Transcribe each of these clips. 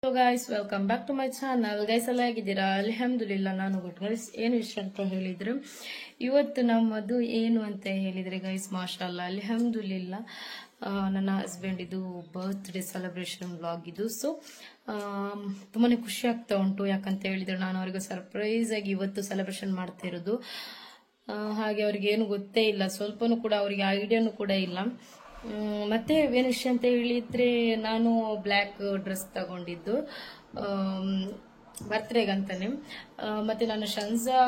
So guys welcome back to my channel. Guys ಎಲ್ಲ ಹೇಗಿದ್ದೀರಾ? ಅಲ್ಹಮ್ದುಲಿಲ್ಲಾ ನಾನು ಗುಡ್. ಗೈಸ್ ಏನು ವಿಷಯ ಅಂತ ಹೇಳಿದ್ರು, ಇವತ್ತು ನಮ್ಮದು ಏನು ಅಂತ ಹೇಳಿದ್ರೆ ಗೈಸ್ ಮಾಶಾಅಲ್ಲಾ ಅಲ್ಹಮ್ದುಲಿಲ್ಲಾ ನನ್ನ ಹಸ್ಬೆಂಡ್ ಇದು ಬರ್ತ್ಡೇ ಸೆಲೆಬ್ರೇಷನ್ ವ್ಲಾಗ್ ಇದು. ಸೊ ತುಂಬಾನೇ ಖುಷಿ ಆಗ್ತಾ ಉಂಟು. ಯಾಕಂತ ಹೇಳಿದ್ರೆ ನಾನು ಅವರಿಗೆ ಸರ್ಪ್ರೈಸ್ ಆಗಿ ಇವತ್ತು ಸೆಲೆಬ್ರೇಷನ್ ಮಾಡ್ತಾ ಇರೋದು. ಹಾಗೆ ಅವ್ರಿಗೆ ಏನು ಗೊತ್ತೇ ಇಲ್ಲ, ಸ್ವಲ್ಪನೂ ಕೂಡ ಅವರಿಗೆ ಐಡಿಯಾನು ಕೂಡ ಇಲ್ಲ. ಮತ್ತೆ ಏನು ವಿಷಯ ಅಂತ ಹೇಳಿದ್ರೆ, ನಾನು ಬ್ಲ್ಯಾಕ್ ಡ್ರೆಸ್ ತಗೊಂಡಿದ್ದು ಬರ್ತ್ಡೇಗಂತಾನೆ. ಮತ್ತೆ ನನ್ನ ಶನ್ಜಾ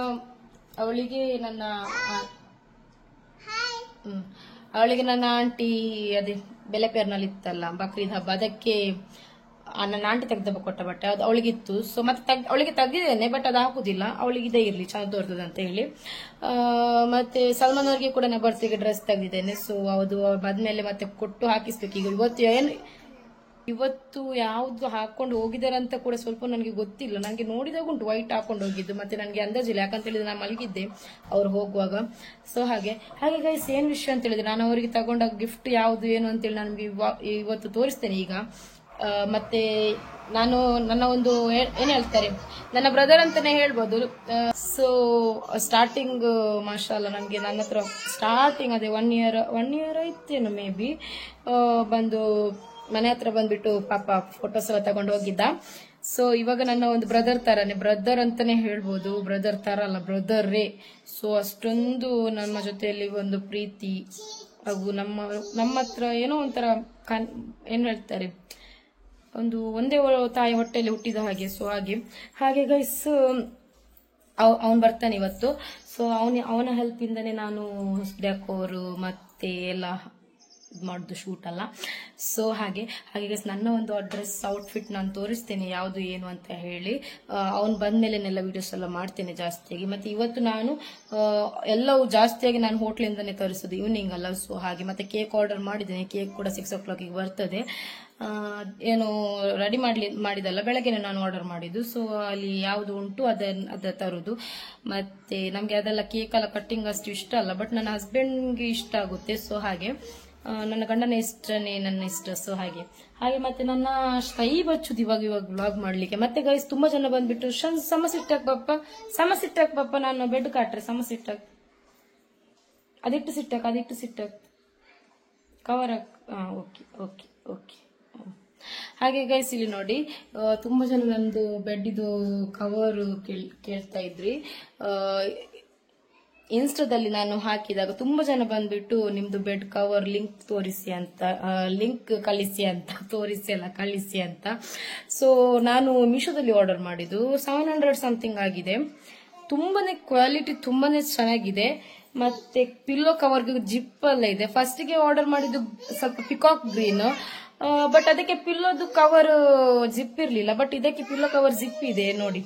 ಅವಳಿಗೆ ನನ್ನ ಆಂಟಿ ಅದೇ ಬೆಲೆಪೇರ್ನಲ್ಲಿ ಇತ್ತಲ್ಲ ಬಕ್ರೀದ್ ಹಬ್ಬ, ಅದಕ್ಕೆ ನನ್ನ ಆಂಟಿ ತೆಗ್ದಪ್ಪ ಕೊಟ್ಟ ಬಟ್ಟೆ ಅದು ಅವಳಿಗಿತ್ತು. ಸೊ ಮತ್ತೆ ಅವಳಿಗೆ ತೆಗ್ದಿದ್ದೇನೆ, ಬಟ್ ಅದು ಹಾಕುದಿಲ್ಲ, ಅವಳಿಗೆ ಇದೇ ಇರ್ಲಿ ಚೆನ್ನಾಗಿ ತೋರ್ತದೆ ಅಂತ ಹೇಳಿ. ಮತ್ತೆ ಸಲ್ಮಾನ್ ಅವ್ರಿಗೆ ಕೂಡ ನಾನು ಬರ್ತ್ಡೇಗೆ ಡ್ರೆಸ್ ತೆಗ್ದಿದ್ದೇನೆ. ಸೊ ಅದು ಬಂದ್ಮೇಲೆ ಮತ್ತೆ ಕೊಟ್ಟು ಹಾಕಿಸ್ಬೇಕು. ಈಗ ಇವತ್ತು ಯಾವ್ದು ಹಾಕೊಂಡು ಹೋಗಿದ್ದಾರೆ ಅಂತ ಕೂಡ ಸ್ವಲ್ಪ ನನಗೆ ಗೊತ್ತಿಲ್ಲ. ನನಗೆ ನೋಡಿದಾಗ ಉಂಟು ವೈಟ್ ಹಾಕೊಂಡು ಹೋಗಿದ್ದು, ಮತ್ತೆ ನನಗೆ ಅಂದಾಜಿಲ್ಲ. ಯಾಕಂತ ಹೇಳಿದ್ರೆ ನಾನು ಮಲಗಿದ್ದೆ ಅವ್ರು ಹೋಗುವಾಗ. ಸೊ ಹಾಗೆ ಗೈಸ್ ಏನ್ ವಿಷಯ ಅಂತ ಹೇಳಿದ್ರೆ, ನಾನು ಅವರಿಗೆ ತಗೊಂಡ ಗಿಫ್ಟ್ ಯಾವ್ದು ಏನು ಅಂತೇಳಿ ನನಗೆ ಇವತ್ತು ತೋರಿಸ್ತೇನೆ ಈಗ. ಮತ್ತೆ ನಾನು ನನ್ನ ಒಂದು ಏನ್ ಹೇಳ್ತಾರೆ, ನನ್ನ ಬ್ರದರ್ ಅಂತಾನೆ ಹೇಳ್ಬೋದು. ಸೊ ಸ್ಟಾರ್ಟಿಂಗ್ ಮಾಶಾಅಲ್ಲಾ ನನಗೆ ನನ್ನ ಹತ್ರ ಸ್ಟಾರ್ಟಿಂಗ್ ಅದೇ ಒನ್ ಇಯರ್ ಆಯ್ತೇನು ಮೇ ಬಿ, ಬಂದು ಮನೆ ಹತ್ರ ಬಂದ್ಬಿಟ್ಟು ಪಾಪ ಫೋಟೋಸ್ ಎಲ್ಲ ತಗೊಂಡು ಹೋಗಿದ್ದ. ಸೊ ಇವಾಗ ನನ್ನ ಒಂದು ಬ್ರದರ್ ತರಾನೇ, ಬ್ರದರ್ ಅಂತಾನೆ ಹೇಳ್ಬೋದು, ಬ್ರದರ್ ತರ ಅಲ್ಲ ಬ್ರದರೇ. ಸೊ ಅಷ್ಟೊಂದು ನಮ್ಮ ಜೊತೆಯಲ್ಲಿ ಒಂದು ಪ್ರೀತಿ ಹಾಗೂ ನಮ್ಮ ಹತ್ರ ಏನೋ ಒಂಥರ ಏನ್ ಹೇಳ್ತಾರೆ, ಒಂದು ಒಂದೇ ತಾಯಿ ಹೊಟ್ಟೆಯಲ್ಲಿ ಹುಟ್ಟಿದ ಹಾಗೆ. ಸೊ ಹಾಗೆ ಗೈಸ್ ಅವನ್ ಬರ್ತಾನೆ ಇವತ್ತು. ಸೊ ಅವನ ಹೆಲ್ಪ್ ಇಂದಾನೆ ನಾನು ಡೆಕೋರು ಮತ್ತೆ ಎಲ್ಲ ಮಾಡುದು ಶೂಟ್ ಅಲ್ಲ. ಸೊ ಹಾಗೆ ಗೈಸ್ ನನ್ನ ಒಂದು ಡ್ರೆಸ್ ಔಟ್ಫಿಟ್ ನಾನು ತೋರಿಸ್ತೇನೆ ಯಾವುದು ಏನು ಅಂತ ಹೇಳಿ. ಅವ್ನು ಬಂದ್ಮೇಲೆನೆಲ್ಲ ವಿಡಿಯೋಸ್ ಎಲ್ಲ ಮಾಡ್ತೇನೆ ಜಾಸ್ತಿಯಾಗಿ. ಮತ್ತೆ ಇವತ್ತು ನಾನು ಎಲ್ಲವೂ ಜಾಸ್ತಿಯಾಗಿ ನಾನು ಹೋಟ್ಲಿಂದಾನೆ ತರಿಸೋದು, ಈವ್ನಿಂಗ್ ಅಲ್ಲ. ಸೊ ಹಾಗೆ ಮತ್ತೆ ಕೇಕ್ ಆರ್ಡರ್ ಮಾಡಿದ್ದೇನೆ, ಕೇಕ್ ಕೂಡ 6 o'clock ಬರ್ತದೆ. ಏನು ರೆಡಿ ಮಾಡಿದಲ್ಲ, ಬೆಳಗ್ಗೆನೆ ನಾನು ಆರ್ಡರ್ ಮಾಡಿದ್ದು. ಸೊ ಅಲ್ಲಿ ಯಾವುದು ಉಂಟು ಅದ ತರುದು. ಮತ್ತೆ ನಮ್ಗೆ ಅದೆಲ್ಲ ಕೇಕ್ ಎಲ್ಲ ಕಟ್ಟಿಂಗ್ ಅಷ್ಟು ಇಷ್ಟ ಅಲ್ಲ, ಬಟ್ ನನ್ನ ಹಸ್ಬೆಂಡ್ಗೆ ಇಷ್ಟ ಆಗುತ್ತೆ. ಸೊ ಹಾಗೆ ನನ್ನ ಗಂಡನ ಇಷ್ಟನೇ ನನ್ನ ಇಷ್ಟ. ಸೊ ಹಾಗೆ ಮತ್ತೆ ನನ್ನ ಕೈ ಬಚ್ಚುದು ಇವಾಗ ವ್ಲಾಗ್ ಮಾಡ್ಲಿಕ್ಕೆ. ಮತ್ತೆ ಗೈಸ್ ತುಂಬಾ ಜನ ಬಂದ್ಬಿಟ್ಟು ಸಮಸಿಟ್ಟಾಕ್ ಬಪ್ಪ ನಾನು ಬೆಡ್ ಕಾಟ್ರೆ ಸಮಸಿಟ್ಟಾಕ್ ಅದಿಟ್ಟು ಸಿಟ್ಟಾಕ್ ಕವರ್ ಓಕೆ. ಹಾಗೆ ಗೈಸ್ ಇಲ್ಲಿ ನೋಡಿ, ತುಂಬಾ ಜನ ನಮ್ದು ಬೆಡ್ ಇದು ಕವರ್ ಕೇಳ್ತಾ ಇದ್ರಿ. ಇನ್ಸ್ಟಾದಲ್ಲಿ ನಾನು ಹಾಕಿದಾಗ ತುಂಬಾ ಜನ ಬಂದ್ಬಿಟ್ಟು ನಿಮ್ದು ಬೆಡ್ ಕವರ್ ಲಿಂಕ್ ಕಳಿಸಿ ಅಂತ. ಸೊ ನಾನು ಮೀಶೋದಲ್ಲಿ ಆರ್ಡರ್ ಮಾಡಿದ್ದು 700 ಸಮಥಿಂಗ್ ಆಗಿದೆ. ತುಂಬಾನೇ ಕ್ವಾಲಿಟಿ ತುಂಬಾನೇ ಚೆನ್ನಾಗಿದೆ. ಮತ್ತೆ ಪಿಲ್ಲೋ ಕವರ್ಗೆ ಜಿಪ್ ಎಲ್ಲ ಇದೆ. ಫಸ್ಟ್ಗೆ ಆರ್ಡರ್ ಮಾಡಿದ್ದು ಸ್ವಲ್ಪ ಪಿಕಾಕ್ ಗ್ರೀನ್, ಬಟ್ ಅದಕ್ಕೆ ಪಿಲ್ಲೋದು ಕವರ್ ಜಿಪ್ ಇರ್ಲಿಲ್ಲ. ಬಟ್ ಇದಕ್ಕೆ ಪಿಲ್ಲೋ ಕವರ್ ಜಿಪ್ ಇದೆ ನೋಡಿ.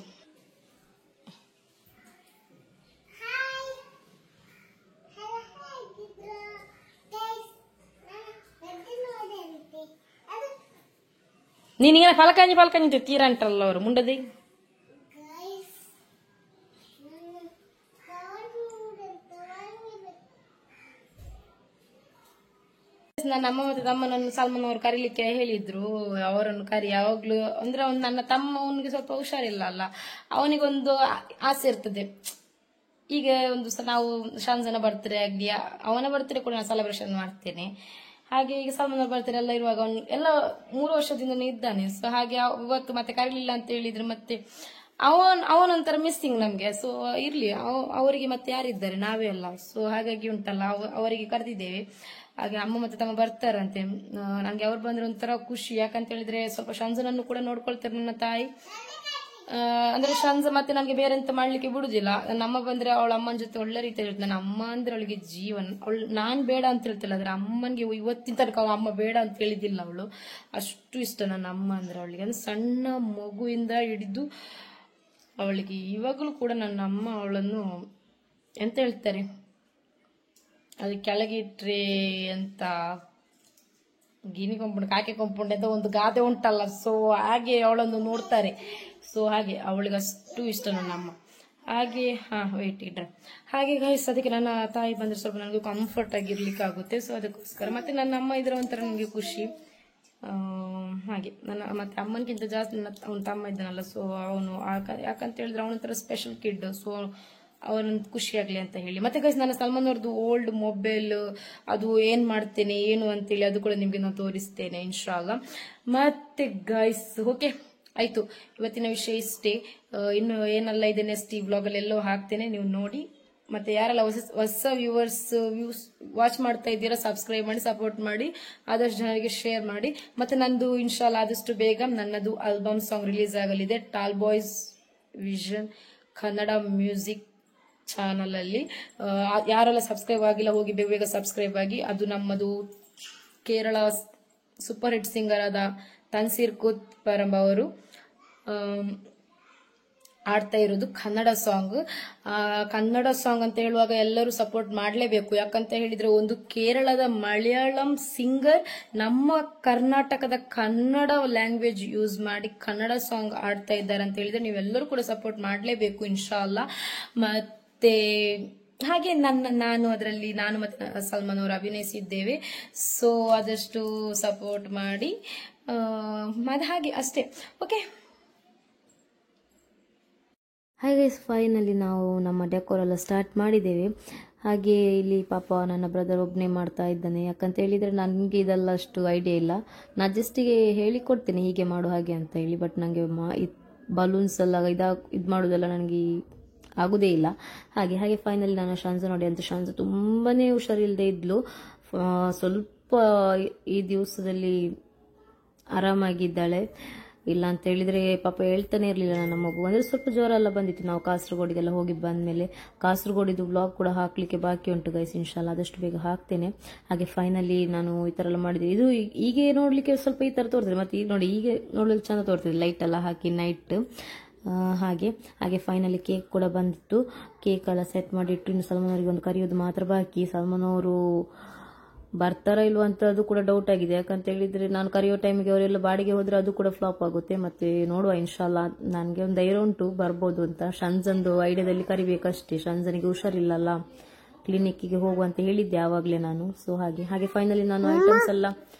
ನೀನೀಗ ಫಲಕಾಂಜಿ ತೀರಾ ಅಂಟಲ್ಲ ಅವರು ಮುಂಡದಿ. ನನ್ನ ಅಮ್ಮ ಮತ್ತೆ ತಮ್ಮ ನನ್ನ ಸಲ್ಮಾನ್ ಅವರು ಕರೀಲಿಕ್ಕೆ ಹೇಳಿದ್ರು. ಅವರನ್ನು ಕರಿ ಯಾವಾಗ್ಲೂ ಅಂದ್ರೆ ನನ್ನ ತಮ್ಮ ಅವನಿಗೆ ಸ್ವಲ್ಪ ಹುಷಾರಿಲ್ಲ ಅಲ್ಲ, ಅವನಿಗೊಂದು ಆಸೆ ಇರ್ತದೆ. ಈಗ ಒಂದು ನಾವು ಶಾನ್ಜನ ಬರ್ತ್ಡೇ ಆಗ್ಲಿ, ಅವನ ಬರ್ತ್ಡೇ ಕೂಡ ನಾನು ಸೆಲೆಬ್ರೇಷನ್ ಮಾಡ್ತೇನೆ. ಹಾಗೆ ಈಗ ಸಲ್ಮಾನ್ ಬರ್ತ್ಡೇ ಎಲ್ಲ ಇರುವಾಗ ಅವನು ಎಲ್ಲ 3 ವರ್ಷದಿಂದ ಇದ್ದಾನೆ. ಸೊ ಹಾಗೆ ಇವತ್ತು ಮತ್ತೆ ಕರೀಲಿಲ್ಲ ಅಂತ ಹೇಳಿದ್ರು. ಮತ್ತೆ ಅವನೊಂಥರ ಮಿಸ್ಸಿಂಗ್ ನಮ್ಗೆ. ಸೊ ಇರ್ಲಿ, ಅವರಿಗೆ ಮತ್ತೆ ಯಾರಿದ್ದಾರೆ, ನಾವೇ ಅಲ್ಲ. ಸೊ ಹಾಗಾಗಿ ಉಂಟಲ್ಲ, ಅವರಿಗೆ ಕರೆದಿದ್ದೇವೆ. ಹಾಗೆ ಅಮ್ಮ ಮತ್ತೆ ತಮ್ಮ ಬರ್ತಾರಂತೆ. ನಂಗೆ ಅವ್ರು ಬಂದ್ರೆ ಒಂಥರ ಖುಷಿ. ಯಾಕಂತ ಹೇಳಿದ್ರೆ ಸ್ವಲ್ಪ ಶಂಜನನ್ನು ಕೂಡ ನೋಡ್ಕೊಳ್ತಾರೆ ನನ್ನ ತಾಯಿ. ಅಂದ್ರೆ ಶಂಜ ಮತ್ತೆ ನನಗೆ ಬೇರೆ ಎಂತ ಮಾಡ್ಲಿಕ್ಕೆ ಬಿಡುದಿಲ್ಲ. ನನ್ನ ಅಮ್ಮ ಬಂದ್ರೆ ಅವಳ ಅಮ್ಮನ ಜೊತೆ ಒಳ್ಳೆ ರೀತಿಯಲ್ಲಿ ಇರ್ತದೆ. ನನ್ನ ಅಮ್ಮ ಅಂದ್ರೆ ಅವಳಿಗೆ ಜೀವನ್. ನಾನ್ ಬೇಡ ಅಂತ ಹೇಳ್ತಿಲ್ಲ, ಆದ್ರೆ ಅಮ್ಮನ್ಗೆ ಇವತ್ತಿನ ತನಕ ಅಮ್ಮ ಬೇಡ ಅಂತ ಹೇಳಿದಿಲ್ಲ. ಅವಳು ಅಷ್ಟು ಇಷ್ಟ ನನ್ನ ಅಮ್ಮ ಅಂದ್ರೆ ಅವಳಿಗೆ. ಅಂದ್ರೆ ಸಣ್ಣ ಮಗುವಿಂದ ಹಿಡಿದು ಅವಳಿಗೆ ಇವಾಗಲೂ ಕೂಡ ನನ್ನ ಅಮ್ಮ ಅವಳನ್ನು ಎಂತ ಹೇಳ್ತಾರೆ, ಅದು ಕೆಳಗಿಟ್ರೆ ಅಂತ ಗಿನಿ ಕೊಂಪುಂಡು ಕಾಕೆ ಕೊಂಪುಂಡು ಅಂತ ಒಂದು ಗಾದೆ ಉಂಟಲ್ಲ. ಸೊ ಹಾಗೆ ಅವಳನ್ನು ನೋಡ್ತಾರೆ. ಸೊ ಹಾಗೆ ಅವಳಿಗೆ ಅಷ್ಟು ಇಷ್ಟ ನನ್ನ ಅಮ್ಮ. ಹಾಗೆ ವೇಟ್ ಇಡ್ರೆ ಹಾಗೆ ಗೈಸ್, ಅದಕ್ಕೆ ನನ್ನ ತಾಯಿ ಬಂದ್ರೆ ಸ್ವಲ್ಪ ನನಗೆ ಕಂಫರ್ಟ್ ಆಗಿರ್ಲಿಕ್ಕೆ ಆಗುತ್ತೆ. ಸೊ ಅದಕ್ಕೋಸ್ಕರ ಮತ್ತೆ ನನ್ನ ಅಮ್ಮ ಇದ್ರೆ ಒಂಥರ ನನಗೆ ಖುಷಿ. ಹಾಗೆ ಮತ್ತೆ ಅಮ್ಮನಿಗಿಂತ ಜಾಸ್ತಿ ನನ್ನ ಅವನ ತಮ್ಮ ಇದ್ದಾನಲ್ಲ, ಸೊ ಅವನು ಯಾಕಂತ ಹೇಳಿದ್ರೆ ಅವನೊಂಥರ ಸ್ಪೆಷಲ್ ಕಿಡ್, ಸೊ ಅವನೊಂದು ಖುಷಿಯಾಗ್ಲಿ ಅಂತ ಹೇಳಿ. ಮತ್ತೆ ಗೈಸ್, ನನ್ನ ಸಲ್ಮಾನ್ ಅವ್ರದ್ದು ಓಲ್ಡ್ ಮೊಬೈಲ್ ಅದು ಏನ್ ಮಾಡ್ತೇನೆ ಏನು ಅಂತೇಳಿ ಅದು ಕೂಡ ನಿಮ್ಗೆ ನಾನು ತೋರಿಸ್ತೇನೆ ಇನ್ಶಾಲ್ಲ. ಮತ್ತೆ ಗೈಸ್ ಓಕೆ ಆಯ್ತು, ಇವತ್ತಿನ ವಿಷಯ ಇಷ್ಟೇ. ಇನ್ನು ಏನೆಲ್ಲ ಇದೆ ನೆಕ್ಸ್ಟ್ ಈ ವ್ಲಾಗ್ ಅಲ್ಲಿ ಎಲ್ಲೋ ಹಾಕ್ತೇನೆ, ನೀವು ನೋಡಿ. ಮತ್ತೆ ಯಾರೆಲ್ಲ ಹೊಸ ವ್ಯೂಸ್ ವಾಚ್ ಮಾಡ್ತಾ ಇದ್ದೀರಾ ಸಬ್ಸ್ಕ್ರೈಬ್ ಮಾಡಿ, ಸಪೋರ್ಟ್ ಮಾಡಿ, ಆದಷ್ಟು ಜನರಿಗೆ ಶೇರ್ ಮಾಡಿ. ಮತ್ತೆ ನಂದು ಇನ್ಶಾಲ್ಲ ಆದಷ್ಟು ಬೇಗ ನನ್ನದು ಆಲ್ಬಮ್ ಸಾಂಗ್ ರಿಲೀಸ್ ಆಗಲಿದೆ tall boys vision Kannada music channel ಅಲ್ಲಿ. ಯಾರೆಲ್ಲ ಸಬ್ಸ್ಕ್ರೈಬ್ ಆಗಿಲ್ಲ ಹೋಗಿ ಬೇಗ ಬೇಗ ಸಬ್ಸ್ಕ್ರೈಬ್ ಆಗಿ. ಅದು ನಮ್ಮದು ಕೇರಳ ಸೂಪರ್ ಹಿಟ್ ಸಿಂಗರ್ ಆದ ತನ್ಸೀರ್ ಕೂತ್ ಪರಂಬ ಅವರು ಆಡ್ತಾ ಇರೋದು ಕನ್ನಡ ಸಾಂಗ್. ಕನ್ನಡ ಸಾಂಗ್ ಅಂತ ಹೇಳುವಾಗ ಎಲ್ಲರೂ ಸಪೋರ್ಟ್ ಮಾಡಲೇಬೇಕು. ಯಾಕಂತ ಹೇಳಿದ್ರೆ ಒಂದು ಕೇರಳದ ಮಲಯಾಳಂ ಸಿಂಗರ್ ನಮ್ಮ ಕರ್ನಾಟಕದ ಕನ್ನಡ ಲ್ಯಾಂಗ್ವೇಜ್ ಯೂಸ್ ಮಾಡಿ ಕನ್ನಡ ಸಾಂಗ್ ಆಡ್ತಾ ಇದ್ದಾರೆ ಅಂತ ಹೇಳಿದ್ರೆ ನೀವೆಲ್ಲರೂ ಕೂಡ ಸಪೋರ್ಟ್ ಮಾಡಲೇಬೇಕು ಇನ್ಶಾಲ್ಲ. ಮತ್ತೆ ಹಾಗೆ ನಾನು ಅದರಲ್ಲಿ ನಾನು ಮತ್ತೆ ಸಲ್ಮಾನ್ ಅವರು ಅಭಿನಯಿಸಿದ್ದೇವೆ, ಸೊ ಆದಷ್ಟು ಸಪೋರ್ಟ್ ಮಾಡಿ. ಮತ್ತೆ ಹಾಗೆ ಅಷ್ಟೇ, ಓಕೆ. ಹಾಗೆ ಫೈನಲಿ ನಾವು ನಮ್ಮ ಡೆಕೋರ್ ಎಲ್ಲ ಸ್ಟಾರ್ಟ್ ಮಾಡಿದ್ದೇವೆ. ಹಾಗೆ ಇಲ್ಲಿ ಪಾಪ ನನ್ನ ಬ್ರದರ್ ಒಬ್ಬನೇ ಮಾಡ್ತಾ ಇದ್ದಾನೆ. ಯಾಕಂತ ಹೇಳಿದರೆ ನನಗೆ ಇದೆಲ್ಲ ಅಷ್ಟು ಐಡಿಯಾ ಇಲ್ಲ. ನಾನು ಜಸ್ಟಿಗೆ ಹೇಳಿಕೊಡ್ತೇನೆ ಹೀಗೆ ಮಾಡು ಹಾಗೆ ಅಂತ ಹೇಳಿ, ಬಟ್ ನನಗೆ ಬಲೂನ್ಸ್ ಎಲ್ಲ ಇದು ಮಾಡೋದೆಲ್ಲ ನನಗೆ ಆಗೋದೇ ಇಲ್ಲ. ಹಾಗೆ ಫೈನಲಿ ನಾನು ಶಾನ್ಸ ನೋಡಿ ಅಂತ, ಶಾನ್ಸ ತುಂಬಾ ಹುಷಾರಿಲ್ಲದೆ ಇದ್ಲು. ಸ್ವಲ್ಪ ಈ ದಿವಸದಲ್ಲಿ ಆರಾಮಾಗಿದ್ದಾಳೆ. ಇಲ್ಲ ಅಂತ ಹೇಳಿದ್ರೆ ಪಾಪ ಹೇಳ್ತಾನೆ ಇರಲಿಲ್ಲ ನನ್ನ ಮಗು. ಅಂದ್ರೆ ಸ್ವಲ್ಪ ಜ್ವರ ಎಲ್ಲ ಬಂದಿತ್ತು. ನಾವು ಕಾಸರಗೋಡಿಗೆಲ್ಲ ಹೋಗಿ ಬಂದ್ಮೇಲೆ ಕಾಸರಗೋಡಿದು ವ್ಲಾಗ್ ಕೂಡ ಹಾಕ್ಲಿಕ್ಕೆ ಬಾಕಿ ಉಂಟು ಗೈಸ್, ಇನ್ಶಾಲ್ಲ ಆದಷ್ಟು ಬೇಗ ಹಾಕ್ತೇನೆ. ಹಾಗೆ ಫೈನಲಿ ನಾನು ಈ ತರ ಎಲ್ಲ ಮಾಡಿದೆ. ಇದು ಹೀಗೆ ನೋಡ್ಲಿಕ್ಕೆ ಸ್ವಲ್ಪ ಈ ತರ ತೋರ್ತದೆ, ಮತ್ತೆ ಈಗ ನೋಡಿ ಹೀಗೆ ನೋಡ್ಲಿಕ್ಕೆ ಚಂದ ತೋರ್ತದೆ ಲೈಟ್ ಎಲ್ಲ ಹಾಕಿ ನೈಟ್. ಹಾಗೆ ಫೈನಲಿ ಕೇಕ್ ಕೂಡ ಬಂದಿತ್ತು. ಕೇಕ್ ಎಲ್ಲ ಸೆಟ್ ಮಾಡಿಟ್ಟು ಇನ್ನು ಸಲ್ಮಾನ್ ಅವರಿಗೆ ಒಂದು ಕರೆಯೋದು ಮಾತ್ರ ಬಾಕಿ. ಸಲ್ಮಾನ್ ಅವರು ಬರ್ತಾರ ಇಲ್ವಾ ಅಂತ ಅದು ಕೂಡ ಡೌಟ್ ಆಗಿದೆ. ಯಾಕಂತ ಹೇಳಿದ್ರೆ ನಾನು ಕರೆಯೋ ಟೈಮಿಗೆ ಅವರೆಲ್ಲ ಬಾಡಿಗೆ ಹೋದ್ರೆ ಅದು ಕೂಡ ಫ್ಲಾಪ್ ಆಗುತ್ತೆ. ಮತ್ತೆ ನೋಡುವ ಇನ್ಶಾಲ್ಲ, ನನಗೆ ಒಂದು ಧೈರ್ಯ ಉಂಟು ಬರ್ಬೋದು ಅಂತ. ಶಂಜಂದು ಐಡಿಯಾದಲ್ಲಿ ಕರಿಬೇಕಷ್ಟೇ. ಶಂಜನಿಗೆ ಹುಷಾರಿಲ್ಲಲ್ಲ, ಕ್ಲಿನಿಕ್ಕಿಗೆ ಹೋಗುವಂತ ಹೇಳಿದ್ದೆ ಆವಾಗಲೇ ನಾನು. ಸೊ ಹಾಗೆ ಫೈನಲಿ ನಾನು ಐಟಮ್ಸ್ ಎಲ್ಲ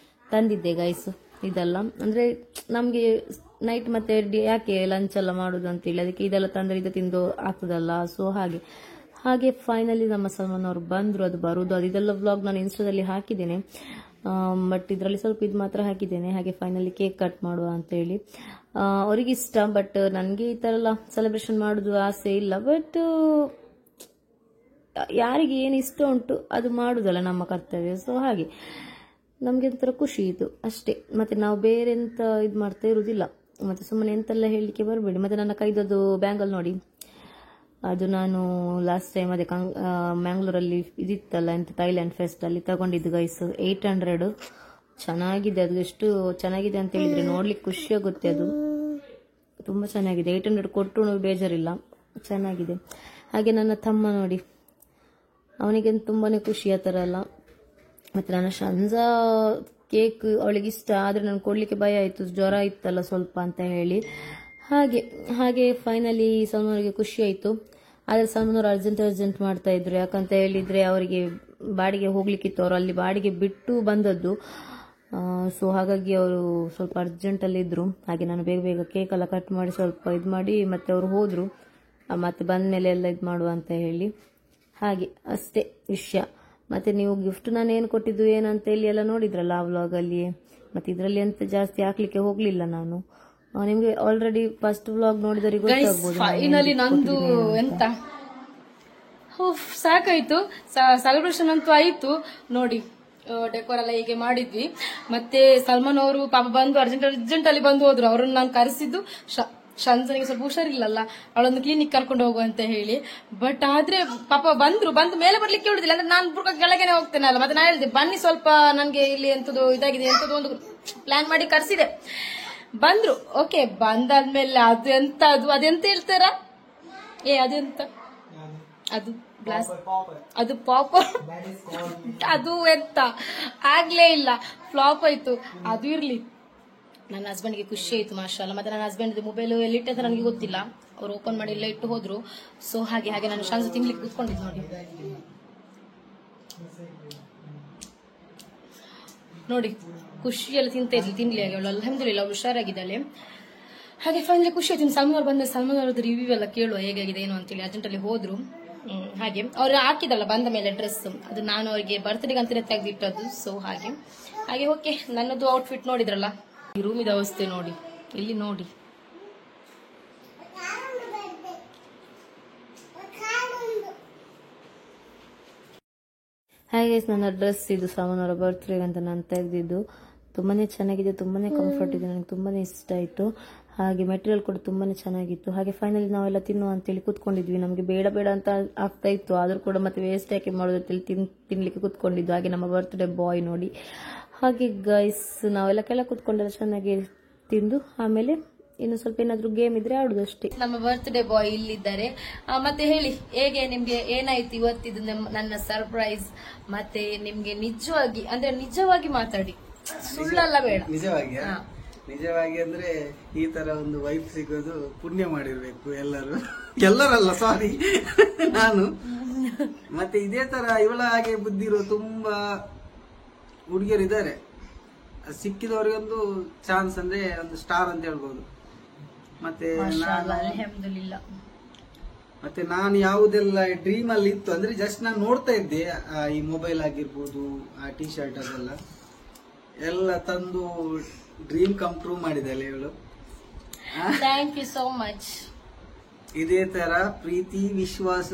ತಂದಿದ್ದೆ ಗೈಸ್. ಇದೆಲ್ಲ ಅಂದ್ರೆ ನಮ್ಗೆ ನೈಟ್ ಮತ್ತೆ ಯಾಕೆ ಲಂಚ್ ಎಲ್ಲ ಮಾಡುದು ಅಂತೇಳಿ ಅದಕ್ಕೆ ಇದೆಲ್ಲ ತಂದ್ರೆ ಇದು ತಿಂದು ಆಗ್ತದಲ್ಲ. ಸೊ ಹಾಗೆ ಫೈನಲಿ ನಮ್ಮ ಸಲ್ಮಾನ್ ಅವರು ಬಂದ್ರು. ಅದು ಬರುದು ಅದೆಲ್ಲ ವ್ಲಾಗ್ ನಾನು ಇನ್ಸ್ಟಾದಲ್ಲಿ ಹಾಕಿದ್ದೇನೆ, ಬಟ್ ಇದರಲ್ಲಿ ಸ್ವಲ್ಪ ಇದು ಮಾತ್ರ ಹಾಕಿದ್ದೇನೆ. ಹಾಗೆ ಫೈನಲಿ ಕೇಕ್ ಕಟ್ ಮಾಡುವ ಅಂತ ಹೇಳಿ ಅವ್ರಿಗೆ ಇಷ್ಟ, ಬಟ್ ನನಗೆ ಈ ತರ ಎಲ್ಲ ಸೆಲೆಬ್ರೇಷನ್ ಮಾಡುದು ಆಸೆ ಇಲ್ಲ. ಬಟ್ ಯಾರಿಗೆ ಏನು ಇಷ್ಟ ಉಂಟು ಅದು ಮಾಡುದಲ್ಲ ನಮ್ಮ ಕರ್ತವ್ಯ. ಸೊ ಹಾಗೆ ನಮ್ಗೆ ಒಂಥರ ಖುಷಿ ಇದು ಅಷ್ಟೇ. ಮತ್ತೆ ನಾವು ಬೇರೆ ಎಂತ ಇದು ಮಾಡ್ತಾ ಇರುವುದಿಲ್ಲ. ಮತ್ತೆ ಸುಮ್ಮನೆ ಎಂತೆಲ್ಲ ಹೇಳಲಿಕ್ಕೆ ಬರಬೇಡಿ. ಮತ್ತೆ ನನ್ನ ಕೈದದ್ದು ಬ್ಯಾಂಗಲ್ ನೋಡಿ, ಅದು ನಾನು ಲಾಸ್ಟ್ ಟೈಮ್ ಅದೇ ಮ್ಯಾಂಗ್ಳೂರಲ್ಲಿ ಇದಿತ್ತಲ್ಲ ಎಂತ ಥೈಲ್ಯಾಂಡ್ ಫೆಸ್ಟ್ ಅಲ್ಲಿ ತಗೊಂಡಿದ್ದು ಗೈಸ್. 800 ಚೆನ್ನಾಗಿದೆ. ಅದು ಎಷ್ಟು ಚೆನ್ನಾಗಿದೆ ಅಂತ ಹೇಳಿದ್ರೆ ನೋಡ್ಲಿಕ್ಕೆ ಖುಷಿ ಆಗುತ್ತೆ. ಅದು ತುಂಬಾ ಚೆನ್ನಾಗಿದೆ. 800 ಕೊಟ್ಟರು ಬೇಜಾರಿಲ್ಲ, ಚೆನ್ನಾಗಿದೆ. ಹಾಗೆ ನನ್ನ ತಮ್ಮ ನೋಡಿ, ಅವನಿಗೆ ತುಂಬಾನೇ ಖುಷಿ ಆ ಥರ ಎಲ್ಲ. ಮತ್ತೆ ನನ್ನ ಶಂಜಾ ಕೇಕ್ ಅವಳಿಗೆ ಇಷ್ಟ, ಆದ್ರೆ ನಾನು ಕೊಡ್ಲಿಕ್ಕೆ ಭಯ ಆಯ್ತು, ಜ್ವರ ಇತ್ತಲ್ಲ ಸ್ವಲ್ಪ ಅಂತ ಹೇಳಿ. ಹಾಗೆ ಫೈನಲಿ ಸಲ್ಮಾನ್ ಅವರಿಗೆ ಖುಷಿ ಆಯ್ತು. ಆದ್ರೆ ಸಲ್ಮಾನ್ ಅವರು ಅರ್ಜೆಂಟ್ ಮಾಡ್ತಾ ಇದ್ರು. ಯಾಕಂತ ಹೇಳಿದ್ರೆ ಅವರಿಗೆ ಬಾಡಿಗೆ ಹೋಗ್ಲಿಕ್ಕಿತ್ತು, ಅವರು ಅಲ್ಲಿ ಬಾಡಿಗೆ ಬಿಟ್ಟು ಬಂದದ್ದು. ಸೊ ಹಾಗಾಗಿ ಅವರು ಸ್ವಲ್ಪ ಅರ್ಜೆಂಟಲ್ಲಿ ಇದ್ರು. ಹಾಗೆ ನಾನು ಬೇಗ ಕೇಕ್ ಎಲ್ಲ ಕಟ್ ಮಾಡಿ ಸ್ವಲ್ಪ ಇದು ಮಾಡಿ ಮತ್ತೆ ಅವರು ಹೋದ್ರು. ಮತ್ತೆ ಬಂದ ಮೇಲೆ ಎಲ್ಲ ಇದು ಮಾಡುವ ಅಂತ ಹೇಳಿ. ಹಾಗೆ ಅಷ್ಟೇ ವಿಷಯ. ಮತ್ತೆ ನೀವು ಗಿಫ್ಟ್ ನಾನು ಏನು ಕೊಟ್ಟಿದ್ದು ಏನಂತ ಹೇಳಿ ಎಲ್ಲ ನೋಡಿದ್ರಲ್ಲ ಆ ವ್ಲಾಗಲ್ಲಿ. ಮತ್ತೆ ಇದರಲ್ಲಿ ಎಂತ ಜಾಸ್ತಿ ಹಾಕ್ಲಿಕ್ಕೆ ಹೋಗ್ಲಿಲ್ಲ ನಾನು. ನಿಮ್ಗೆ ಆಲ್ರೆಡಿ ಫಸ್ಟ್ ವ್ಲಾಗ್ ನೋಡಿದವರಿಗೆ ಗೊತ್ತಾಗ್ಬೋದು. ಫೈನಲಿ ನಂದು ಎಂತ ಸಾಕಾಯ್ತು, ಸೆಲೆಬ್ರೇಷನ್ ಅಂತೂ ಆಯ್ತು ನೋಡಿ. ಡೆಕೋರ್ ಎಲ್ಲ ಹೀಗೆ ಮಾಡಿದ್ವಿ. ಮತ್ತೆ ಸಲ್ಮಾನ್ ಅವರು ಪಾಪ ಬಂದು ಅರ್ಜೆಂಟ್ ಅಲ್ಲಿ ಬಂದು ಹೋದ್ರು. ಅವ್ರನ್ನ ನಾನು ಕರೆಸಿದ್ದು ಶಂಜನಿಗೆ ಸ್ವಲ್ಪ ಹುಷಾರಿಲ್ಲಲ್ಲ, ಅವಳೊಂದು ಕ್ಲಿನಿಕ್ ಕರ್ಕೊಂಡು ಹೋಗು ಅಂತ ಹೇಳಿ. ಬಟ್ ಆದ್ರೆ ಪಾಪ ಬಂದು ಮೇಲೆ ಬರ್ಲಿಕ್ಕೆ ಹೇಳುದಿಲ್ಲ. ಅಂದ್ರೆ ನಾನು ಬುರ್ಕ ಕೆಳಗನೆ ಹೋಗ್ತೇನೆ ಅಲ್ಲ. ಮತ್ತೆ ನಾನು ಹೇಳಿದೆ ಬನ್ನಿ ಸ್ವಲ್ಪ ನನ್ಗೆ ಇಲ್ಲಿ ಎಂತದ್ದು ಇದಾಗಿದೆ, ಎಂತದ್ದು ಒಂದು ಪ್ಲಾನ್ ಮಾಡಿ ಕರ್ಸಿದೆ. ಬಂದ್ರು. ಓಕೆ, ಬಂದಾದ್ಮೇಲೆ ಅದೆಂತ ಹೇಳ್ತಾರ, ಅದೆಂತ ಅದು ಗ್ಲಾಸ್, ಅದು ಪಾಪ್, ಅದು ಎಂತ ಆಗ್ಲೇ ಇಲ್ಲ, ಫ್ಲಾಪ್ ಆಯ್ತು. ಅದು ಇರ್ಲಿ, ನನ್ನ ಹಸ್ಬೆಂಡ್ಗೆ ಖುಷಿ ಆಯ್ತು ಮಾಷಾಲ್ಲ. ಮತ್ತೆ ನನ್ನ ಹಸ್ಬೆಂಡ್ ಮೊಬೈಲ್ ಎಲ್ಲಿಟ್ಟೆ ಅಂತ ನನಗೆ ಗೊತ್ತಿಲ್ಲ, ಅವ್ರು ಓಪನ್ ಮಾಡಿ ಎಲ್ಲ ಇಟ್ಟು ಹೋದ್ರು. ಸೊ ಹಾಗೆ ನಾನು ಶಾನ್ಸ್ ತಿನ್ಲಿಕ್ಕೆ ಕೂತ್ಕೊಂಡಿದ್ದು ನೋಡಿ ಖುಷಿಯಲ್ಲಿ ತಿನ್ಲಿ ಆಗಿ ಅವಳು ಅಲ್ಹಮ್ದುಲಿಲ್ಲ ಅವಳು ಹುಷಾರಾಗಿದ್ದಾಳೆ. ಹಾಗೆ ಫೈನಲಿ ಖುಷಿ ಆಯ್ತು. ಸಲ್ಮಾನ್ ಅವ್ರು ಬಂದ ಸಲ್ಮಾನ್ ಅವ್ರದ್ದು ರಿವ್ಯೂ ಎಲ್ಲ ಕೇಳುವ ಹೇಗಾಗಿದೆ ಏನು ಅಂತೇಳಿ ಅರ್ಜೆಂಟಲ್ಲಿ ಹೋದ್ರು. ಹಾಗೆ ಅವ್ರು ಹಾಕಿದಲ್ಲ ಬಂದ ಮೇಲೆ ಡ್ರೆಸ್, ಅದು ನಾನು ಅವರಿಗೆ ಬರ್ತ್ಡೇಗೆ ಅಂತಾನೆ ತೆಗೆದಿಟ್ಟದ್ದು. ಸೊ ಹಾಗೆ ಓಕೆ. ನನ್ನದು ಔಟ್ಫಿಟ್ ನೋಡಿದ್ರಲ್ಲ, ಈ ರೂಮಿದ ಅವಸ್ಥೆ ನೋಡಿ, ಇಲ್ಲಿ ನೋಡಿ. ಹಾಗೆ ನನ್ನ ಡ್ರೆಸ್ ಇದು ಸಾಮಾನ್ ಅವರ ಬರ್ತ್ಡೇಗೆ ಅಂತ ನಾನು ತೆಗೆದಿದ್ದು. ತುಂಬಾನೇ ಚೆನ್ನಾಗಿದೆ, ತುಂಬಾನೇ ಕಂಫರ್ಟ್ ಇದೆ, ನನಗೆ ತುಂಬಾನೇ ಇಷ್ಟ ಆಯಿತು. ಹಾಗೆ ಮೆಟೀರಿಯಲ್ ಕೂಡ ತುಂಬಾನೇ ಚೆನ್ನಾಗಿತ್ತು. ಹಾಗೆ ಫೈನಲಿ ನಾವೆಲ್ಲ ತಿನ್ನುವ ಅಂತೇಳಿ ಕೂತ್ಕೊಂಡಿದ್ವಿ. ನಮಗೆ ಬೇಡ ಬೇಡ ಅಂತ ಆಗ್ತಾ ಇತ್ತು, ಆದ್ರೂ ಕೂಡ ಮತ್ತೆ ವೇಸ್ಟ್ ಯಾಕೆ ಮಾಡೋದು ಅಂತೇಳಿ ತಿನ್ಲಿಕ್ಕೆ ಕೂತ್ಕೊಂಡಿದ್ದು. ಹಾಗೆ ನಮ್ಮ ಬರ್ತ್ಡೇ ಬಾಯ್ ನೋಡಿ. ಹಾಗೆ ಗೈಸ್ ನಾವೆಲ್ಲ ಕೆಳಗೆ ಕೂತ್ಕೊಂಡೆಲ್ಲ ಚೆನ್ನಾಗಿ ತಿಂದು ಆಮೇಲೆ ಇನ್ನು ಸ್ವಲ್ಪ ಏನಾದ್ರು ಗೇಮ್ ಇದ್ರೆ ಆಡುದು ಅಷ್ಟೇ. ನಮ್ಮ ಬರ್ತ್ಡೇ ಬಾಯ್ ಇಲ್ಲಿದ್ದಾರೆ. ಮತ್ತೆ ಹೇಳಿ, ಹೇಗೆ ನಿಮ್ಗೆ ಏನಾಯ್ತು ಇವತ್ತಿದು ನನ್ನ ಸರ್ಪ್ರೈಸ್? ಮತ್ತೆ ನಿಮ್ಗೆ ನಿಜವಾಗಿ ಮಾತಾಡಿ, ಸುಳ್ಳಲ್ಲ ಬೇಡ. ನಿಜವಾಗಿ ಅಂದ್ರೆ ಈ ತರ ಒಂದು ವೈಫ್ ಸಿಗೋದು ಪುಣ್ಯ ಮಾಡಿರ್ಬೇಕು ಎಲ್ಲರಲ್ಲ ಸಾರಿ ನಾನು. ಮತ್ತೆ ಇದೇ ತರ ಇವಳ ಹಾಗೆ ಬುದ್ಧಿರೋ ತುಂಬಾ ಹುಡುಗಿಯರಿದ್ದಾರೆ. ಸಿಕ್ಕಿದವರಿಗೊಂದು ಚಾನ್ಸ್ ಅಂದ್ರೆ ಒಂದು ಸ್ಟಾರ್ ಅಂತ ಹೇಳ್ಬೋದು. ಮತ್ತೆ ನಾನು ಯಾವುದೆಲ್ಲ ಡ್ರೀಮ್ ಅಲ್ಲಿ ಇತ್ತು ಅಂದ್ರೆ ಜಸ್ಟ್ ನಾನು ನೋಡ್ತಾ ಇದ್ದೆ, ಈ ಮೊಬೈಲ್ ಆಗಿರ್ಬೋದು, ಆ ಟಿ ಶರ್ಟ್ ಅದೆಲ್ಲ ಎಲ್ಲ ತಂದು ಡ್ರೀಮ್ ಕಮ್ ಟ್ರೂ ಮಾಡಿದಲ್ಲ ಇವಳು. Thank you so much. ಇದೇ ತರ ಪ್ರೀತಿ ವಿಶ್ವಾಸ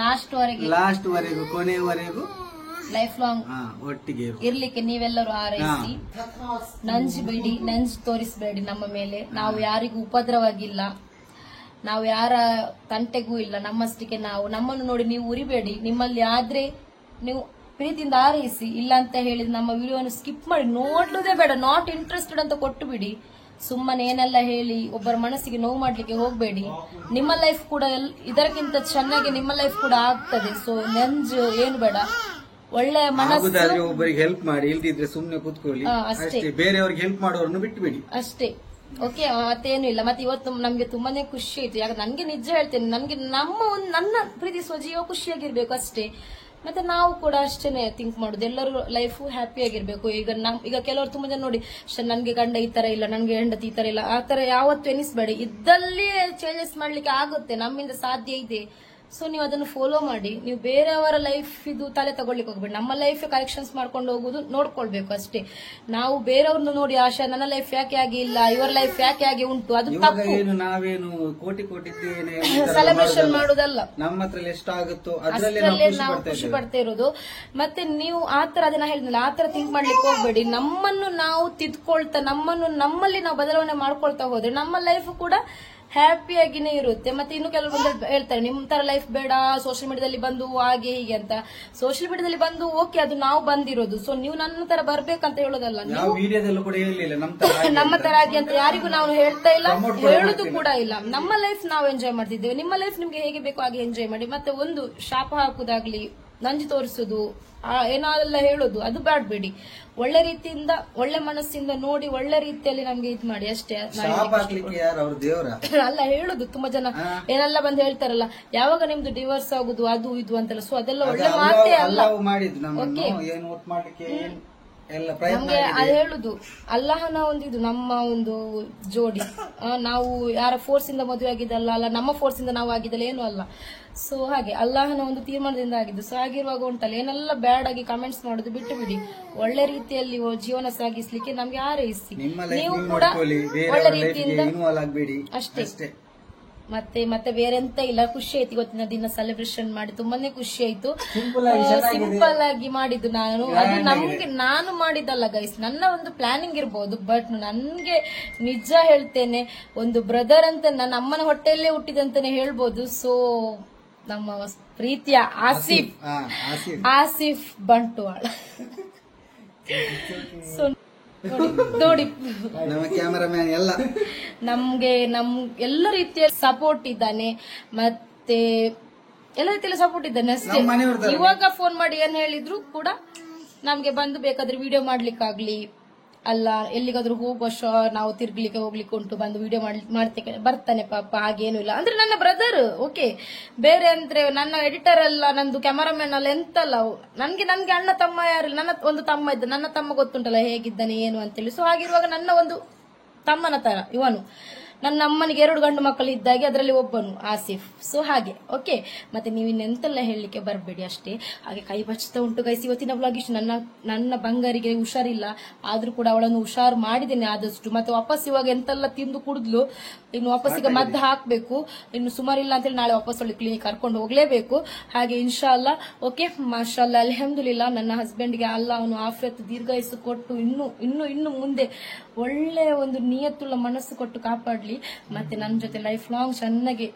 ಲಾಸ್ಟ್ ವರೆಗೂ ಕೊನೆವರೆಗೂ ಲೈಫ್ ಲಾಂಗ್ ಒಟ್ಟಿಗೆ ಇರ್ಲಿಕ್ಕೆ ನೀವೆಲ್ಲರೂ ಹಾರೈಸಿ. ನಂಜು ತೋರಿಸಬೇಡಿ ನಮ್ಮ ಮೇಲೆ. ನಾವು ಯಾರಿಗೂ ಉಪದ್ರವಾಗಿಲ್ಲ, ನಾವು ಯಾರ ತಂಟೆಗೂ ಇಲ್ಲ. ನಮ್ಮಷ್ಟಕ್ಕೆ ನಾವು, ನಮ್ಮನ್ನು ನೋಡಿ ನೀವು ಉರಿಬೇಡಿ. ನಿಮ್ಮಲ್ಲಿ ಆದ್ರೆ ನೀವು ಪ್ರೀತಿಯಿಂದ ಹಾರೈಸಿ. ಇಲ್ಲ ಅಂತ ಹೇಳಿದ್ರೆ ನಮ್ಮ ವಿಡಿಯೋವನ್ನು ಸ್ಕಿಪ್ ಮಾಡಿ, ನೋಡ್ಲುದೇ ಬೇಡ, ನಾಟ್ ಇಂಟ್ರೆಸ್ಟೆಡ್ ಅಂತ ಕೊಟ್ಟು ಬಿಡಿ. ಸುಮ್ಮನೆ ಏನೆಲ್ಲ ಹೇಳಿ ಒಬ್ಬರ ಮನಸ್ಸಿಗೆ ನೋವು ಮಾಡ್ಲಿಕ್ಕೆ ಹೋಗ್ಬೇಡಿ. ನಿಮ್ಮ ಲೈಫ್ ಕೂಡ ಇದಕ್ಕಿಂತ ಚೆನ್ನಾಗಿ ನಿಮ್ಮ ಲೈಫ್ ಕೂಡ ಆಗ್ತದೆ. ಸೊ ನಂಜು ಏನು ಬೇಡ, ಒಳ್ಳೆ ಮನಸ್ಸು, ಒಬ್ಬರಿಗೆ ಹೆಲ್ಪ್ ಮಾಡಿ, ಇಲ್ದಿದ್ರೆ ಸುಮ್ನೆ ಕೂತ್ಕೊಳ್ಳಿ ಅಷ್ಟೇ. ಬೇರೆಯವ್ರಿಗೆ ಹೆಲ್ಪ್ ಮಾಡೋರನ್ನು ಬಿಟ್ಟು ಬಿಡಿ ಅಷ್ಟೇ. ಓಕೆ, ಮತ್ತೇನು ಇಲ್ಲ. ಮತ್ತೆ ಇವತ್ತು ನಮ್ಗೆ ತುಂಬಾನೇ ಖುಷಿ ಆಯ್ತು. ಯಾಕಂದ್ರೆ ನನ್ಗೆ ನಿಜ ಹೇಳ್ತೇನೆ, ನನ್ಗೆ ನನ್ನ ಪ್ರೀತಿಸುವ ಜೀವ ಖುಷಿಯಾಗಿರ್ಬೇಕು ಅಷ್ಟೇ. ಮತ್ತೆ ನಾವು ಕೂಡ ಅಷ್ಟೇನೆ ಥಿಂಕ್ ಮಾಡುದು, ಎಲ್ಲರೂ ಲೈಫ್ ಹ್ಯಾಪಿ ಆಗಿರ್ಬೇಕು. ಈಗ ಕೆಲವರು ತುಂಬಾ ಜನ ನೋಡಿ, ನನ್ಗೆ ಗಂಡ ಈ ತರ ಇಲ್ಲ, ನನ್ಗೆ ಹೆಂಡತಿ ಈ ತರ ಇಲ್ಲ, ಆ ತರ ಯಾವತ್ತು ಎನಿಸ್ಬೇಡಿ. ಇದ್ದಲ್ಲಿ ಚೇಂಜಸ್ ಮಾಡ್ಲಿಕ್ಕೆ ಆಗುತ್ತೆ, ನಮ್ಮಿಂದ ಸಾಧ್ಯ ಇದೆ. ಸೊ ನೀವು ಅದನ್ನು ಫಾಲೋ ಮಾಡಿ. ನೀವು ಬೇರೆಯವರ ಲೈಫ್ ಇದು ತಲೆ ತಗೊಳ್ಳಿಕ್ಕೆ ಹೋಗ್ಬೇಡಿ. ನಮ್ಮ ಲೈಫ್ ಕರೆಕ್ಷನ್ಸ್ ಮಾಡ್ಕೊಂಡು ಹೋಗುದು ನೋಡ್ಕೊಳ್ಬೇಕು ಅಷ್ಟೇ. ನಾವು ಬೇರೆಯವ್ರನ್ನ ನೋಡಿ ಆಶಾ ನನ್ನ ಲೈಫ್ ಯಾಕೆ ಆಗಿ ಇಲ್ಲ, ಇವರ ಲೈಫ್ ಯಾಕೆ ಆಗಿ ಉಂಟು, ಅದು ತಪ್ಪು. ನಾವೇನು ಕೋಟಿ ಸೆಲೆಬ್ರೇಷನ್ ಮಾಡುದಲ್ಲ, ನಮ್ಮ ಹತ್ರ ಎಷ್ಟಾಗುತ್ತೋ ಅಷ್ಟರಲ್ಲೇ ನಾವು ಖುಷಿ ಪಡ್ತಾ ಇರೋದು. ಮತ್ತೆ ನೀವು ಆತರ ಅದನ್ನ ಹೇಳಿದ್ನಲ್ಲ, ಆತರ ಥಿಂಕ್ ಮಾಡ್ಲಿಕ್ಕೆ ಹೋಗ್ಬೇಡಿ. ನಮ್ಮನ್ನು ನಾವು ತಿದ್ಕೊಳ್ತಾ, ನಮ್ಮಲ್ಲಿ ನಾವು ಬದಲಾವಣೆ ಮಾಡ್ಕೊಳ್ತಾ ಹೋದ್ರೆ ನಮ್ಮ ಲೈಫ್ ಕೂಡ ಹ್ಯಾಪಿಯಾಗಿನೇ ಇರುತ್ತೆ. ಮತ್ತೆ ಇನ್ನು ಕೆಲವರು ಬಂದು ಹೇಳ್ತಾರೆ, ನಿಮ್ ತರ ಲೈಫ್ ಬೇಡ, ಸೋಷಿಯಲ್ ಮೀಡಿಯಾದಲ್ಲಿ ಬಂದು ಹಾಗೆ ಹೀಗೆ ಅಂತ. ಸೋಷಿಯಲ್ ಮೀಡಿಯಾದಲ್ಲಿ ಬಂದು ಓಕೆ, ಅದು ನಾವು ಬಂದಿರೋದು. ಸೊ ನೀವು ನನ್ನ ತರ ಬರ್ಬೇಕಂತ ಹೇಳೋದಲ್ಲ, ನಮ್ಮ ತರ ಆಗಿ ಅಂತ ಯಾರಿಗೂ ನಾವು ಹೇಳ್ತಾ ಇಲ್ಲ, ಹೇಳುದು ಕೂಡ ಇಲ್ಲ. ನಮ್ಮ ಲೈಫ್ ನಾವು ಎಂಜಾಯ್ ಮಾಡ್ತಿದ್ದೇವೆ. ನಿಮ್ಮ ಲೈಫ್ ನಿಮ್ಗೆ ಹೇಗೆ ಬೇಕೋ ಹಾಗೆ ಎಂಜಾಯ್ ಮಾಡಿ. ಮತ್ತೆ ಒಂದು ಶಾಪ ಹಾಕುದಾಗ್ಲಿ, ನಂಜು ತೋರಿಸುದು, ಏನಾದೆಲ್ಲ ಹೇಳೋದು ಅದು ಬ್ಯಾಡ್ಬೇಡಿ. ಒಳ್ಳೆ ರೀತಿಯಿಂದ, ಒಳ್ಳೆ ಮನಸ್ಸಿಂದ ನೋಡಿ, ಒಳ್ಳೆ ರೀತಿಯಲ್ಲಿ ನಮ್ಗೆ ಇದ್ ಮಾಡಿ ಅಷ್ಟೇ. ಅಲ್ಲ ಹೇಳುದು, ತುಂಬಾ ಜನ ಏನೆಲ್ಲ ಬಂದು ಹೇಳ್ತಾರಲ್ಲ, ಯಾವಾಗ ನಿಮ್ದು ಡಿವೋರ್ಸ್ ಆಗುದು ಅದು ಇದು ಅಂತೆಲ್ಲ. ಸೊ ಅದೆಲ್ಲ ಒಳ್ಳೆ ಮಾತೇ ಅಲ್ಲ. ಓಕೆ, ನಮ್ಗೆ ಅದು ಹೇಳುದು ಅಲ್ಲಾಹನ ಒಂದು ನಮ್ಮ ಒಂದು ಜೋಡಿ. ನಾವು ಯಾರ ಫೋರ್ಸ್ ಇಂದ ಮದುವೆ ಆಗಿದ್ದಲ್ಲ, ಅಲ್ಲ ನಮ್ಮ ಫೋರ್ಸ್ ಇಂದ ನಾವು ಆಗಿದ್ದಲ್ಲ, ಏನು ಅಲ್ಲ. ಸೊ ಹಾಗೆ ಅಲ್ಲಾಹನ ಒಂದು ತೀರ್ಮಾನದಿಂದ ಆಗಿದ್ದು. ಸೊ ಆಗಿರುವಾಗ ಉಂಟಲ್ಲ, ಏನೆಲ್ಲ ಬ್ಯಾಡ್ ಆಗಿ ಕಮೆಂಟ್ಸ್ ಮಾಡೋದು ಬಿಟ್ಟು ಬಿಡಿ. ಒಳ್ಳೆ ರೀತಿಯಲ್ಲಿ ಜೀವನ ಸಾಗಿಸ್ಲಿಕ್ಕೆ ನಮ್ಗೆ ಹಾರೈಸಿ. ನೀವು ಕೂಡ ಒಳ್ಳೆ ರೀತಿಯಿಂದ ಅಷ್ಟೇ. ಮತ್ತೆ ಬೇರೆ ಎಂತ ಇಲ್ಲ. ಖುಷಿ ಆಯ್ತು ಇವತ್ತಿನ ದಿನ ಸೆಲೆಬ್ರೇಷನ್ ಮಾಡಿ, ತುಂಬಾನೇ ಖುಷಿ ಆಯ್ತು. ಸಿಂಪಲ್ ಆಗಿ ಮಾಡಿದ್ದು ನಾನು, ಅದು ನಾನು ಮಾಡಿದ್ದಲ್ಲ ಗೈಸ್, ನನ್ನ ಒಂದು ಪ್ಲಾನಿಂಗ್ ಇರ್ಬೋದು. ಬಟ್ ನನ್ಗೆ ನಿಜ ಹೇಳ್ತೇನೆ, ಒಂದು ಬ್ರದರ್ ಅಂತ ನನ್ನ ಅಮ್ಮನ ಹೊಟ್ಟೆಯಲ್ಲೇ ಹುಟ್ಟಿದಂತಾನೆ ಹೇಳ್ಬೋದು. ಸೊ ನಮ್ಮ ಪ್ರೀತಿಯ ಆಸಿಫ್ ಬಂಟ್ವಾಳ. ಸೊ ನೋಡಿ, ನಮ್ಗೆ ಎಲ್ಲ ರೀತಿಯ ಸಪೋರ್ಟ್ ಇದ್ದಾನೆ. ಮತ್ತೆ ಎಲ್ಲ ರೀತಿಯಲ್ಲಿ ಸಪೋರ್ಟ್ ಇದ್ದಾನೆ ಅಷ್ಟೇ. ಇವಾಗ ಫೋನ್ ಮಾಡಿ ಏನ್ ಹೇಳಿದ್ರು ಕೂಡ ನಮ್ಗೆ ಬಂದು ಬೇಕಾದ್ರೆ ವಿಡಿಯೋ ಮಾಡ್ಲಿಕ್ಕಾಗ್ಲಿ, ಅಲ್ಲ ಎಲ್ಲಿಗಾದ್ರೂ ಹೋಗುವ ನಾವು ತಿರ್ಗ್ಲಿಕ್ಕೆ ಹೋಗ್ಲಿಕ್ಕೆ ಉಂಟು, ಬಂದು ವಿಡಿಯೋ ಮಾಡ್ತೇನೆ ಬರ್ತಾನೆ ಪಾಪ, ಹಾಗೇನು ಇಲ್ಲ. ಅಂದ್ರೆ ನನ್ನ ಬ್ರದರ್, ಓಕೆ, ಬೇರೆ ಅಂದ್ರೆ ನನ್ನ ಎಡಿಟರ್ ಅಲ್ಲ, ನಂದು ಕ್ಯಾಮರಾಮನ್ ಅಲ್ಲ, ಎಂತಲ್ಲ. ನನ್ಗೆ ಅಣ್ಣ ತಮ್ಮ ಯಾರಿಲ್ಲ, ನನ್ನ ಒಂದು ತಮ್ಮ ಇದ್ದ, ನನ್ನ ತಮ್ಮ ಗೊತ್ತುಂಟಲ್ಲ ಹೇಗಿದ್ದಾನೆ ಏನು ಅಂತೇಳಿ. ಸೊ ಹಾಗಿರುವಾಗ ನನ್ನ ಒಂದು ತಮ್ಮನ ತರ ಇವನು. ನನ್ನ ಅಮ್ಮನಿಗೆ 2 ಗಂಡು ಮಕ್ಕಳು ಇದ್ದಾಗೆ, ಅದರಲ್ಲಿ ಒಬ್ಬನು ಆಸಿಫ್. ಸೊ ಹಾಗೆ, ಓಕೆ. ಮತ್ತೆ ನೀವು ಇನ್ನೆಂತೆಲ್ಲ ಹೇಳಲಿಕ್ಕೆ ಬರಬೇಡಿ ಅಷ್ಟೇ. ಹಾಗೆ ಕೈ ಬಚ್ತಾ ಉಂಟು ಗೈಸ್ ಇವತ್ತಿನ ಬ್ಲಾಗ್ ಇಷ್ಟು. ನನ್ನ ಬಂಗಾರಿಗೆ ಹುಷಾರಿಲ್ಲ, ಆದ್ರೂ ಕೂಡ ಅವಳನ್ನು ಹುಷಾರು ಮಾಡಿದ್ದೇನೆ ಆದಷ್ಟು. ಮತ್ತೆ ವಾಪಸ್ ಇವಾಗ ಎಂತೆಲ್ಲ ತಿಂದು ಕುಡಿದ್ಲು, ಇನ್ನು ವಾಪಸ್ಸಿಗೆ ಮದ್ದು ಹಾಕ್ಬೇಕು. ಇನ್ನು ಸುಮಾರಿಲ್ಲ ಅಂತೇಳಿ ನಾಳೆ ವಾಪಸ್ ಅವಳು ಕ್ಲಿನಿಕ್ ಕರ್ಕೊಂಡು ಹೋಗ್ಲೇಬೇಕು. ಹಾಗೆ ಇನ್ಶಾಲ್ಲಾ, ಓಕೆ, ಮಾಶಾಲ್ಲಾ, ಅಲ್ಹಮ್ದುಲಿಲ್ಲಾ. ನನ್ನ ಹಸ್ಬೆಂಡ್ಗೆ ಅಲ್ಲ ಅವನು ಆಫಿಯತ್ ದೀರ್ಘಾಯಸ್ಸು ಕೊಟ್ಟು ಇನ್ನು ಮುಂದೆ ಒಳ್ಳೆ ಒಂದು ನಿಯತ್ತುಳ್ಳ ಮನಸ್ಸು ಕೊಟ್ಟು ಕಾಪಾಡ್ಲಿ. ಮತ್ತೆ ನನ್ನ ಜೊತೆ ಲೈಫ್ ಲಾಂಗ್ ಚೆನ್ನಾಗಿ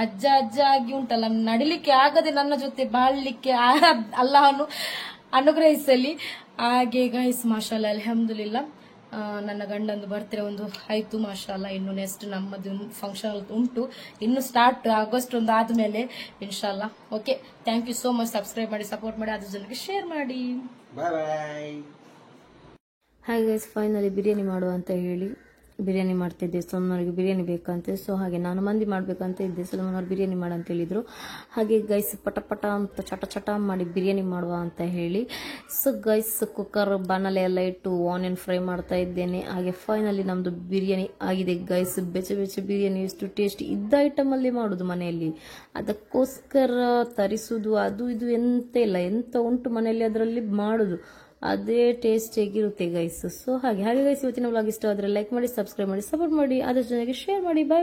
ಅಜ್ಜ ಆಗಿ ಉಂಟಲ್ಲ, ನಡಿಲಿಕ್ಕೆ ಆಗದೆ ನನ್ನ ಜೊತೆ ಬಾಳ್ಲಿಕ್ಕೆ ಅಲ್ಲಾಹನು ಅನುಗ್ರಹಿಸಲಿ. ಹಾಗೆ ಗೈಸ್ ಮಾಶಾಲ್ಲಾ ಅಲ್ಹಮ್ದುಲಿಲ್ಲಾ, ನನ್ನ ಗಂಡಂದು ಬರ್ತ್ಡೇ ಒಂದು ಆಯ್ತು ಮಾಶಾಲ್ಲಾ. ಇನ್ನು ನೆಕ್ಸ್ಟ್ ನಮ್ಮದು ಫಂಕ್ಷನ್ ಉಂಟು, ಇನ್ನು ಸ್ಟಾರ್ಟ್ ಆಗಸ್ಟ್ ಒಂದು ಆದ್ಮೇಲೆ ಇನ್ಶಾಲ್ಲಾ. Okay, thank you so much. Subscribe ಮಾಡಿ, ಸಪೋರ್ಟ್ ಮಾಡಿ, 10 ಜನಕ್ಕೆ ಶೇರ್ ಮಾಡಿ. ಬಾಯ್ ಬಾಯ್. ಹಾಗೆ ಗೈಸ್ ಫೈನಲಿ ಬಿರಿಯಾನಿ ಮಾಡುವ ಅಂತ ಹೇಳಿ ಬಿರಿಯಾನಿ ಮಾಡ್ತಿದ್ದೆ. ಸೋಮನವ್ರಿಗೆ ಬಿರಿಯಾನಿ ಬೇಕಂತೆ. ಸೊ ಹಾಗೆ ನಾನು ಮಂದಿ ಮಾಡ್ಬೇಕಂತ ಇದ್ದೆ, ಸೋಮನವ್ರು ಬಿರಿಯಾನಿ ಮಾಡಂತ ಹೇಳಿದ್ರು. ಹಾಗೆ ಗೈಸ್ ಪಟ ಅಂತ ಚಟ ಮಾಡಿ ಬಿರಿಯಾನಿ ಮಾಡುವ ಅಂತ ಹೇಳಿ. ಸೊ ಗೈಸ್ ಕುಕ್ಕರ್ ಬಾಣಲೆ ಎಲ್ಲ ಇಟ್ಟು ಆನಿಯನ್ ಫ್ರೈ ಮಾಡ್ತಾ ಇದ್ದೇನೆ. ಹಾಗೆ ಫೈನಲಿ ನಮ್ದು ಬಿರಿಯಾನಿ ಆಗಿದೆ ಗೈಸ್. ಬೆಚ್ಚ ಬಿರಿಯಾನಿ ಎಷ್ಟು ಟೇಸ್ಟ್ ಇದ್ದ ಐಟಮ್ ಅಲ್ಲಿ ಮಾಡುದು ಮನೆಯಲ್ಲಿ, ಅದಕ್ಕೋಸ್ಕರ ತರಿಸುದು ಅದು ಇದು ಎಂತ ಇಲ್ಲ, ಎಂತ ಉಂಟು ಮನೆಯಲ್ಲಿ ಅದರಲ್ಲಿ ಮಾಡುದು, ಅದೇ ಟೇಸ್ಟ್ ಹೇಗಿರುತ್ತೆ ಗೈಸ್. ಸೊ ಹಾಗೆ ಗೈಸ್ ಇವತ್ತಿನ ವ್ಲಾಗ್ ಇಷ್ಟ ಆದರೆ ಲೈಕ್ ಮಾಡಿ, ಸಬ್ಸ್ಕ್ರೈಬ್ ಮಾಡಿ, ಸಪೋರ್ಟ್ ಮಾಡಿ, 10 ಜನರಿಗೆ ಶೇರ್ ಮಾಡಿ. ಬಾಯ್.